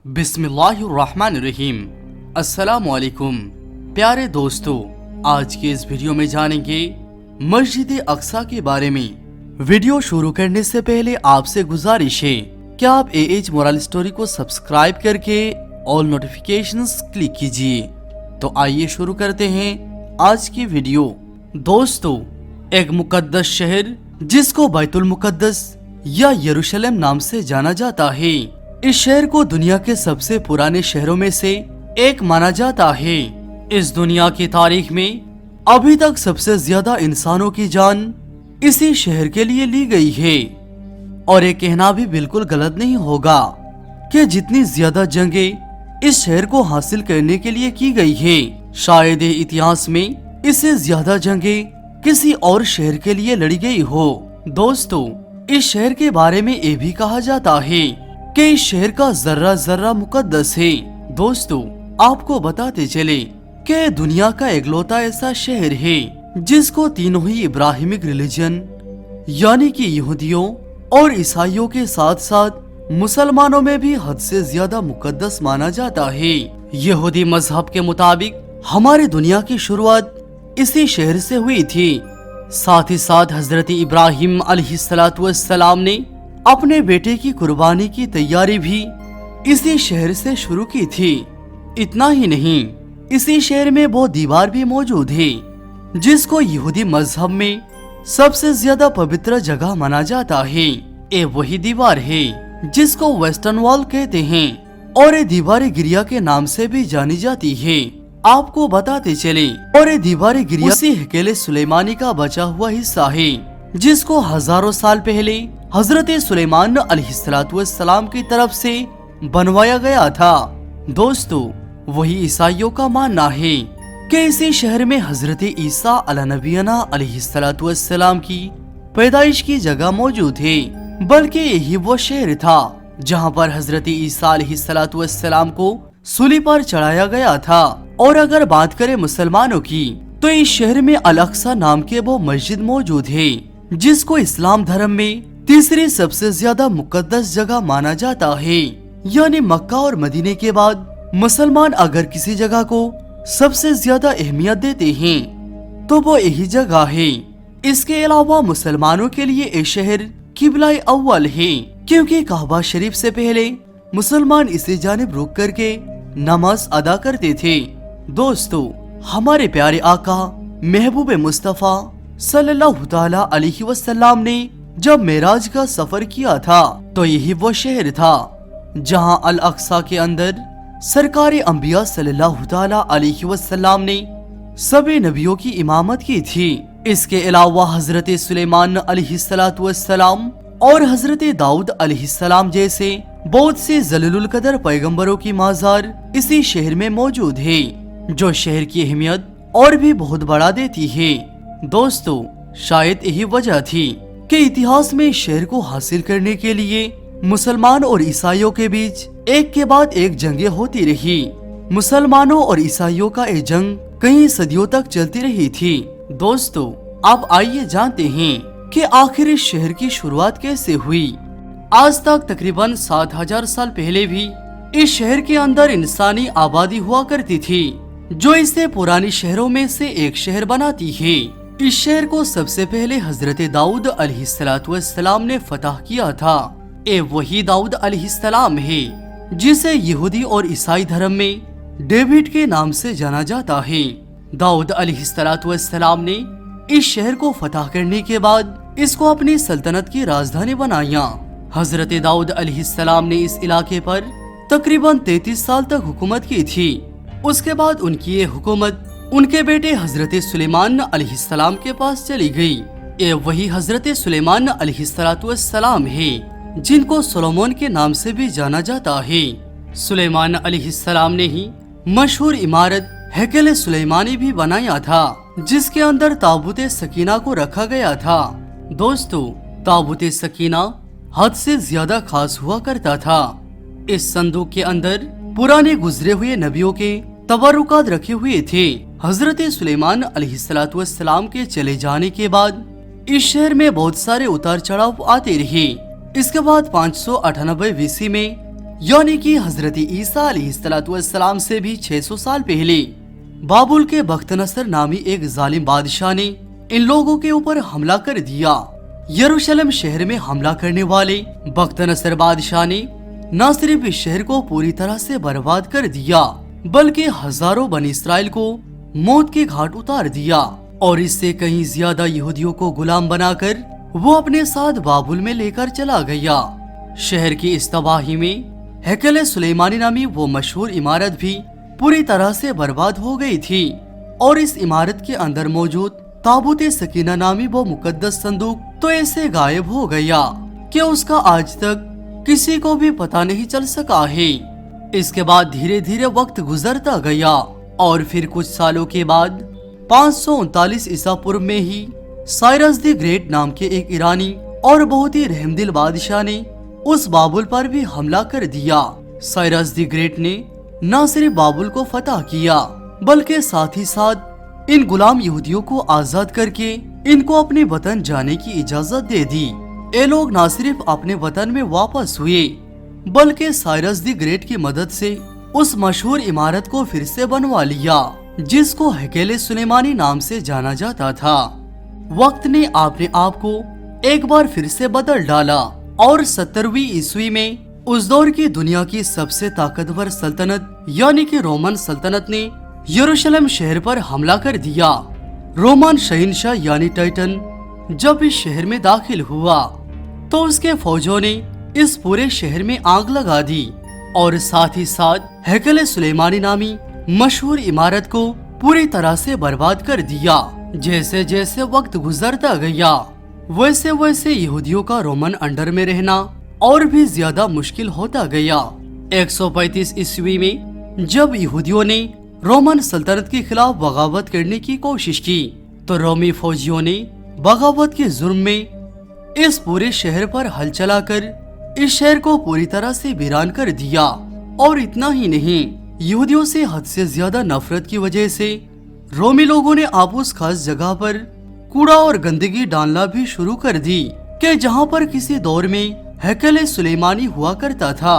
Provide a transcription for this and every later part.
बिस्मिल्लाहिर्रहमानिर्रहीम। अस्सलामुअलैकुम प्यारे दोस्तों, आज के इस वीडियो में जानेंगे मस्जिद अक्सा के बारे में। वीडियो शुरू करने से पहले आपसे गुजारिश है कि आप एएच मोरल स्टोरी को सब्सक्राइब करके ऑल नोटिफिकेशंस क्लिक कीजिए। तो आइए शुरू करते हैं आज की वीडियो। दोस्तों, एक मुकद्दस शहर जिसको बैतुल मुकद्दस या यरूशलेम नाम से जाना जाता है, इस शहर को दुनिया के सबसे पुराने शहरों में से एक माना जाता है। इस दुनिया की तारीख में अभी तक सबसे ज्यादा इंसानों की जान इसी शहर के लिए ली गई है। और ये कहना भी बिल्कुल गलत नहीं होगा कि जितनी ज्यादा जंगें इस शहर को हासिल करने के लिए की गई है, शायद इतिहास में इससे ज्यादा जंगें किसी और शहर के लिए लड़ी गई हो। दोस्तों, इस शहर के बारे में ये भी कहा जाता है कि इस शहर का जर्रा जर्रा मुकद्दस है। दोस्तों, आपको बताते चले कि दुनिया का इकलौता ऐसा शहर है जिसको तीनों ही इब्राहिमिक रिलीजन यानी कि यहूदियों और ईसाइयों के साथ साथ मुसलमानों में भी हद से ज्यादा मुकद्दस माना जाता है। यहूदी मजहब के मुताबिक हमारी दुनिया की शुरुआत इसी शहर से हुई थी। साथ ही साथ हजरत इब्राहिम अलैहिस्सलाम ने अपने बेटे की कुर्बानी की तैयारी भी इसी शहर से शुरू की थी। इतना ही नहीं, इसी शहर में वो दीवार भी मौजूद है जिसको यहूदी मजहब में सबसे ज्यादा पवित्र जगह माना जाता है। ये वही दीवार है जिसको वेस्टर्न वॉल कहते हैं और ये दीवार गिरिया के नाम से भी जानी जाती है। आपको बताते चले, और ये दीवार गिरिया उसी हकेले सुलेमानी का बचा हुआ हिस्सा है जिसको हजारों साल पहले हजरत सुलेमान अलैहिस्सलाम की तरफ से बनवाया गया था। दोस्तों, वही ईसाइयों का मानना है कि इसी शहर में हजरत ईसा अलनबीना अलैहिस्सलाम की पैदाइश की जगह मौजूद है। बल्कि यही वो शहर था जहां पर हजरत ईसा अलैहिस्सलाम को सूली पर चढ़ाया गया था। और अगर बात करें मुसलमानों की, तो इस शहर में अल अक्सा नाम के वो मस्जिद मौजूद है जिसको इस्लाम धर्म में तीसरी सबसे ज्यादा मुकद्दस जगह माना जाता है। यानी मक्का और मदीने के बाद मुसलमान अगर किसी जगह को सबसे ज्यादा अहमियत देते हैं तो वो यही जगह है। इसके अलावा मुसलमानों के लिए ये शहर किबला अव्वल है, क्योंकि काबा शरीफ से पहले मुसलमान इसे जानिब रुक करके नमाज अदा करते थे। दोस्तों, हमारे प्यारे आका महबूब मुस्तफा सल्लल्लाहु तआला अलैहि वसल्लम ने जब मेराज का सफर किया था तो यही वो शहर था जहां अल अक्सा के अंदर सरकार अंबिया सल्लल्लाहु तआला अलैहि वसल्लम ने सभी नबियों की इमामत की थी। इसके अलावा हजरत सुलेमान अलैहिस्सलाम और हजरत दाऊद अलैहिस्सलाम जैसे बहुत से जलीलुल कदर पैगंबरों की माजार इसी शहर में मौजूद है, जो शहर की अहमियत और भी बहुत बढ़ा देती है। दोस्तों, शायद यही वजह थी कि इतिहास में इस शहर को हासिल करने के लिए मुसलमान और ईसाइयों के बीच एक के बाद एक जंगें होती रही। मुसलमानों और ईसाइयों का ये जंग कई सदियों तक चलती रही थी। दोस्तों, अब आइए जानते हैं कि आखिर इस शहर की शुरुआत कैसे हुई। आज तक तकरीबन 7000 साल पहले भी इस शहर के अंदर इंसानी आबादी हुआ करती थी, जो इसे पुरानी शहरों में से एक शहर बनाती है। इस शहर को सबसे पहले हजरत दाऊद अलैहिस्सलाम ने फतह किया था। ये वही दाऊद अलैहिस्सलाम है जिसे यहूदी और ईसाई धर्म में डेविड के नाम से जाना जाता है। दाऊद अलैहिस्सलाम ने इस शहर को फतह करने के बाद इसको अपनी सल्तनत की राजधानी बनाया। हजरत दाऊद अलैहिस्सलाम ने इस इलाके पर तकरीबन 33 साल तक हुकूमत की थी। उसके बाद उनकी ये हुकूमत उनके बेटे हजरत सुलेमान अलैहिस्सलाम के पास चली गई। ये वही हजरत सुलेमान अलैहिस्सलाम है जिनको सोलोमन के नाम से भी जाना जाता है। सुलेमान अलैहिस्सलाम ने ही मशहूर इमारत हैकल सुलेमानी भी बनाया था, जिसके अंदर ताबूत सकीना को रखा गया था। दोस्तों, ताबूत सकीना हद से ज्यादा खास हुआ करता था। इस संदूक के अंदर पुराने गुजरे हुए नबियों के तबरुकात रखे हुए थे। हजरत सुलेमान अलैहिस्सलाम के चले जाने के बाद इस शहर में बहुत सारे उतार चढ़ाव आते रहे। इसके बाद 598 वीसी में यानी कि हजरत ईसा अलैहिस्सलाम से भी 600 साल पहले बाबुल के बख्तनसर नामी एक जालिम बादशाह ने इन लोगों के ऊपर हमला कर दिया। यरूशलेम शहर में हमला करने वाले बख्तनसर बादशाह ने न सिर्फ इस शहर को पूरी तरह से बर्बाद कर दिया, बल्कि हजारों बनी इस्राएल को मौत के घाट उतार दिया और इससे कहीं ज्यादा यहूदियों को गुलाम बनाकर वो अपने साथ बाबुल में लेकर चला गया। शहर की इस तबाही में हैकल सुलेमानी नामी वो मशहूर इमारत भी पूरी तरह से बर्बाद हो गई थी और इस इमारत के अंदर मौजूद ताबूत सकीना नामी वो मुकद्दस संदूक तो ऐसे गायब हो गया कि उसका आज तक किसी को भी पता नहीं चल सका है। इसके बाद धीरे धीरे वक्त गुजरता गया और फिर कुछ सालों के बाद 539 ईसा पूर्व में ही साइरस द ग्रेट नाम के एक ईरानी और बहुत ही रहमदिल बादशाह ने उस बाबुल पर भी हमला कर दिया। साइरस द ग्रेट ने न सिर्फ बाबुल को फतह किया, बल्कि साथ ही साथ इन गुलाम यहूदियों को आजाद करके इनको अपने वतन जाने की इजाजत दे दी। ये लोग न सिर्फ अपने वतन में वापस हुए, बल्कि साइरस द ग्रेट की मदद से उस मशहूर इमारत को फिर से बनवा लिया, जिसको हैकल सुलेमानी नाम से जाना जाता था। वक्त ने अपने आप को एक बार फिर से बदल डाला और 70वीं ईस्वी में उस दौर की दुनिया की सबसे ताकतवर सल्तनत यानी कि रोमन सल्तनत ने यरूशलेम शहर पर हमला कर दिया। रोमन शहंशाह यानी टाइटन जब इस शहर में दाखिल हुआ तो उसके फौजों ने इस पूरे शहर में आग लगा दी और साथ ही साथ हैकल सुलेमानी नामी मशहूर इमारत को पूरी तरह से बर्बाद कर दिया। जैसे जैसे वक्त गुजरता गया वैसे वैसे यहूदियों का रोमन अंडर में रहना और भी ज्यादा मुश्किल होता गया। 135 ईस्वी में जब यहूदियों ने रोमन सल्तनत के खिलाफ बगावत करने की कोशिश की तो रोमी फौजियों ने बगावत के जुर्म में इस पूरे शहर पर हल चलाकर इस शहर को पूरी तरह से वीरान कर दिया। और इतना ही नहीं, यहूदियों से हद से ज्यादा नफरत की वजह से रोमी लोगों ने आप उस खास जगह पर कूड़ा और गंदगी डालना भी शुरू कर दी कि जहां पर किसी दौर में हैकल सुलेमानी हुआ करता था,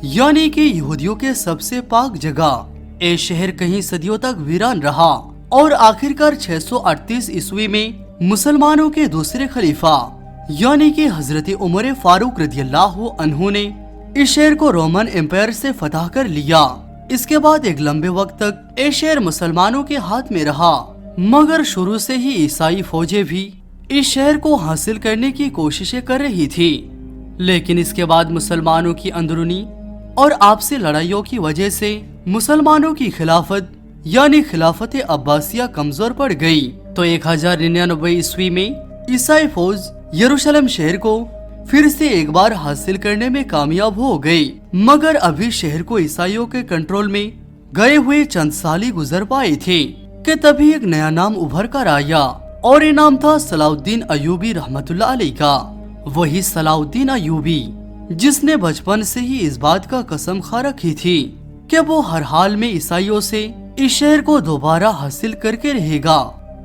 यानी कि यहूदियों के सबसे पाक जगह। ये शहर कहीं सदियों तक वीरान रहा और आखिरकार 638 ईस्वी में मुसलमानों के दूसरे खलीफा यानी कि हजरत उमर फारूक रदियल्लाहु अन्हु ने इस शहर को रोमन एम्पायर से फतह कर लिया। इसके बाद एक लंबे वक्त तक ये शहर मुसलमानों के हाथ में रहा, मगर शुरू से ही ईसाई फौजें भी इस शहर को हासिल करने की कोशिशें कर रही थी। लेकिन इसके बाद मुसलमानों की अंदरूनी और आपसी लड़ाइयों की वजह से मुसलमानों की खिलाफत यानी खिलाफत अब्बासिया कमजोर पड़ गई। तो 1099 ईस्वी में ईसाई फौज यरूशलेम शहर को फिर से एक बार हासिल करने में कामयाब हो गई, मगर अभी शहर को ईसाइयों के कंट्रोल में गए हुए चंद साल ही गुजर पाए थे कि तभी एक नया नाम उभर कर आया और ये नाम था सलाउद्दीन अयूबी रहमतुल्लाह अलैह का। वही सलाउद्दीन अयूबी जिसने बचपन से ही इस बात का कसम खा रखी थी कि वो हर हाल में ईसाइयों से इस शहर को दोबारा हासिल करके रहेगा।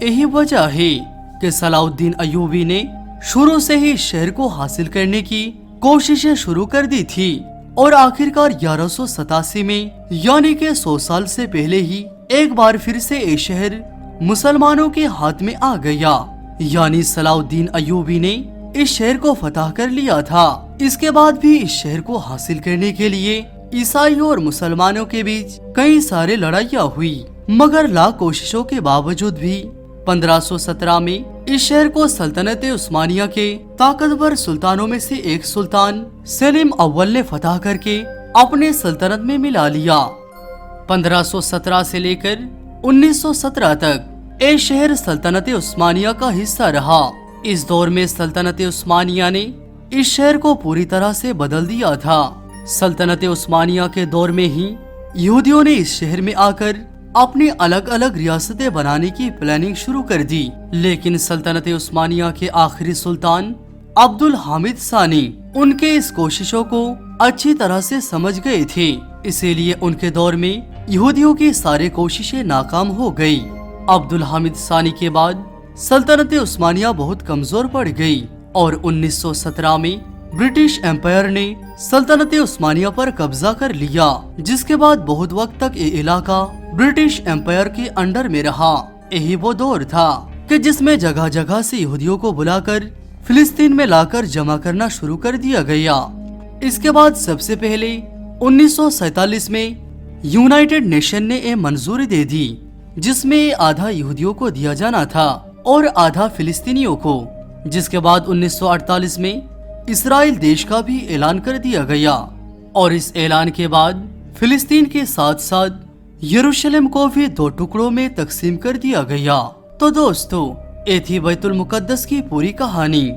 यही वजह है कि सलाउद्दीन अयूबी ने शुरू से ही इस शहर को हासिल करने की कोशिशें शुरू कर दी थी और आखिरकार 1187 में यानी कि 100 साल से पहले ही एक बार फिर से ये शहर मुसलमानों के हाथ में आ गया, यानी सलाउद्दीन अयूबी ने इस शहर को फतह कर लिया था। इसके बाद भी इस शहर को हासिल करने के लिए ईसाइयों और मुसलमानों के बीच कई सारे लड़ाइयाँ हुई, मगर लाख कोशिशों के बावजूद भी 1517 में इस शहर को सल्तनत उस्मानिया के ताकतवर सुल्तानों में से एक सुल्तान सेलिम अव्वल ने फतह करके अपने सल्तनत में मिला लिया। 1517 से लेकर 1917 तक ये शहर सल्तनत उस्मानिया का हिस्सा रहा। इस दौर में सल्तनत उस्मानिया ने इस शहर को पूरी तरह से बदल दिया था। सल्तनत उस्मानिया के दौर में ही यहूदियों ने इस शहर में आकर अपनी अलग अलग रियासतें बनाने की प्लानिंग शुरू कर दी, लेकिन सल्तनत उस्मानिया के आखिरी सुल्तान अब्दुल हामिद सानी उनके इस कोशिशों को अच्छी तरह से समझ गए थे, इसीलिए उनके दौर में यहूदियों की सारी कोशिशें नाकाम हो गई। अब्दुल हामिद सानी के बाद सल्तनत उस्मानिया बहुत कमजोर पड़ गई और 1917 में ब्रिटिश एम्पायर ने सल्तनत उस्मानिया पर कब्जा कर लिया, जिसके बाद बहुत वक्त तक ये इलाका ब्रिटिश एम्पायर के अंडर में रहा। यही वो दौर था कि जिसमें जगह जगह से यहूदियों को बुलाकर फिलिस्तीन में लाकर जमा करना शुरू कर दिया गया। इसके बाद सबसे पहले 1947 में यूनाइटेड नेशन ने ये मंजूरी दे दी, जिसमें आधा यहूदियों को दिया जाना था और आधा फिलिस्तीनियों को। जिसके बाद 1948 में इसराइल देश का भी ऐलान कर दिया गया और इस ऐलान के बाद फिलिस्तीन के साथ साथ यरूशलेम को भी 2 टुकड़ों में तकसीम कर दिया गया। तो दोस्तों, ये थी बैतुल मुकद्दस की पूरी कहानी।